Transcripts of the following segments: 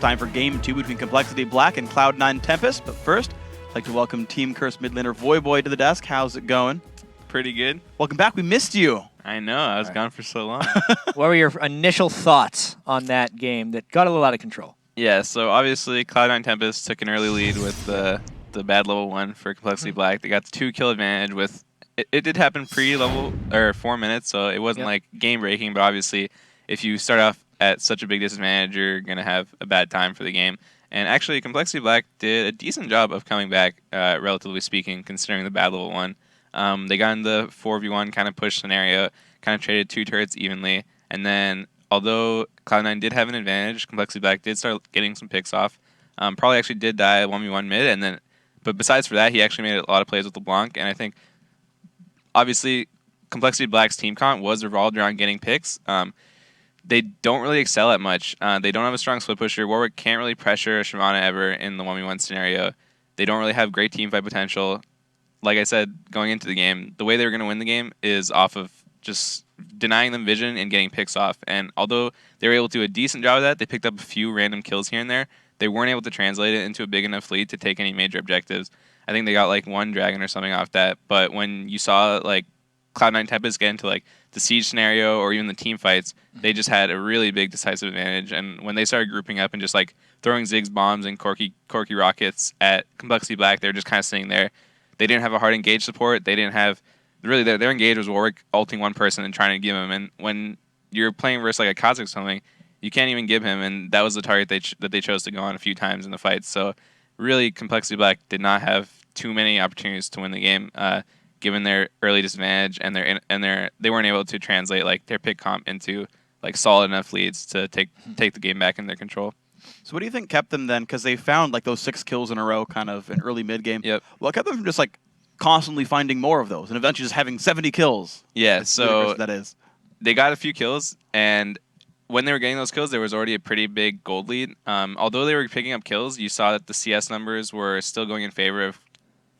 Time for Game 2 between compLexity.Black and Cloud9 Tempest. But first, I'd like to welcome Team Curse mid laner Voyboy to the desk. How's it going? Pretty good. Welcome back. We missed you. I know. I was gone for so long. What were your initial thoughts on that game that got a little out of control? Yeah, so obviously Cloud9 Tempest took an early lead with the bad level 1 for compLexity.Black. They got the 2-kill advantage with... It did happen pre-level, or 4 minutes, so it wasn't like game-breaking, but obviously if you start off at such a big disadvantage, you're going to have a bad time for the game. And actually, compLexity.Black did a decent job of coming back, relatively speaking, considering the bad level 1. They got in the 4v1 kind of push scenario, kind of traded 2 turrets evenly, and then although Cloud9 did have an advantage, compLexity.Black did start getting some picks off. Probably actually did die 1v1 mid, and then, but besides for that, he actually made a lot of plays with LeBlanc, and I think obviously compLexity.Black's team comp was revolved around getting picks. They don't really excel at much. They don't have a strong split pusher. Warwick can't really pressure Shyvana ever in the 1v1 scenario. They don't really have great team fight potential. Like I said, going into the game, the way they were going to win the game is off of just denying them vision and getting picks off. And although they were able to do a decent job of that, they picked up a few random kills here and there. They weren't able to translate it into a big enough lead to take any major objectives. I think they got like 1 dragon or something off that. But when you saw like Cloud9 Tempest get into like the siege scenario or even the team fights, they just had a really big decisive advantage. And when they started grouping up and just like throwing Ziggs bombs and corky rockets at compLexity.Black, they were just kind of sitting there. They didn't have a hard engage support. They didn't have really their engage was Warwick ulting one person and trying to give him. And when you're playing versus like a Kha'Zix or something, you can't even give him. And that was the target that they chose to go on a few times in the fight. So really, compLexity.Black did not have too many opportunities to win the game, given their early disadvantage and they weren't able to translate like their pick comp into like solid enough leads to take the game back in their control. So what do you think kept them then? Because they found like those 6 kills in a row kind of in early mid game. Yep. What kept them from just like constantly finding more of those and eventually just having 70 kills? Yeah, so that is. They got a few kills, and when they were getting those kills, there was already a pretty big gold lead. Although they were picking up kills, you saw that the CS numbers were still going in favor of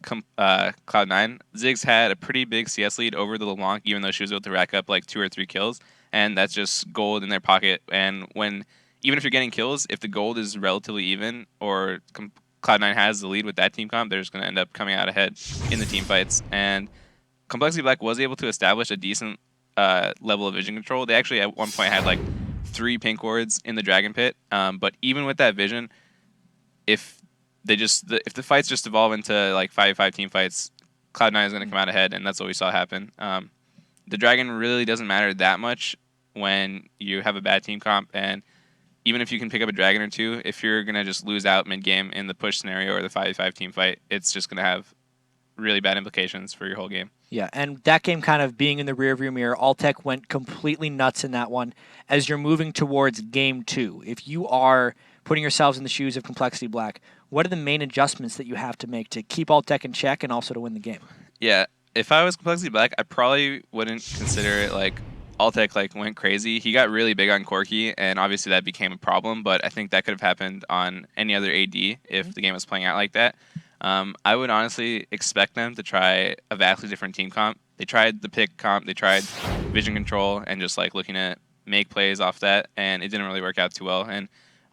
Cloud9. Ziggs had a pretty big CS lead over the LeBlanc, even though she was able to rack up like 2 or 3 kills, and that's just gold in their pocket. And even if you're getting kills, if the gold is relatively even or Cloud9 has the lead with that team comp, they're just going to end up coming out ahead in the team fights. And compLexity.Black was able to establish a decent level of vision control. They actually at one point had like 3 pink wards in the Dragon Pit, but even with that vision, if the fights just evolve into like 5v5 team fights, Cloud9 is going to come out ahead, and that's what we saw happen. The Dragon really doesn't matter that much when you have a bad team comp, and even if you can pick up a Dragon or 2, if you're going to just lose out mid-game in the push scenario or the 5v5 team fight, it's just going to have really bad implications for your whole game. Yeah, and that game kind of being in the rearview mirror, Altec went completely nuts in that one. As you're moving towards Game 2, if you are putting yourselves in the shoes of compLexity.Black, what are the main adjustments that you have to make to keep Altec in check and also to win the game? Yeah, if I was compLexity.Black, I probably wouldn't consider it like Altec like went crazy. He got really big on Corki, and obviously that became a problem, but I think that could have happened on any other AD if the game was playing out like that. I would honestly expect them to try a vastly different team comp. They tried the pick comp, they tried vision control, and just like looking to make plays off that, and it didn't really work out too well. And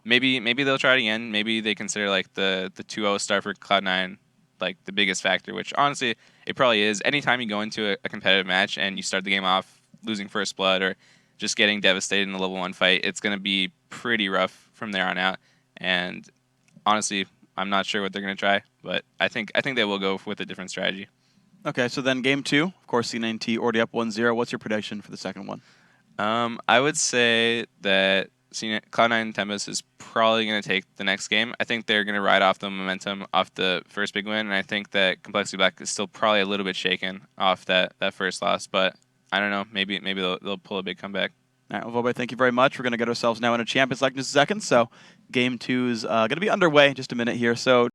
maybe they'll try it again. Maybe they consider like the 2-0 start for Cloud9 like the biggest factor, which honestly it probably is. Anytime you go into a competitive match and you start the game off losing first blood or just getting devastated in a level 1 fight, it's going to be pretty rough from there on out. And honestly, I'm not sure what they're going to try, but I think they will go with a different strategy. Okay, so then Game 2, of course, C9T already up 1-0. What's your prediction for the second one? I would say that Cloud9 Tempest is probably going to take the next game. I think they're going to ride off the momentum off the first big win, and I think that compLexity.Black is still probably a little bit shaken off that first loss, but I don't know. Maybe they'll pull a big comeback. All right, well, Vobe, thank you very much. We're going to get ourselves now into Champions League in just a second, so Game 2 is going to be underway in just a minute here. So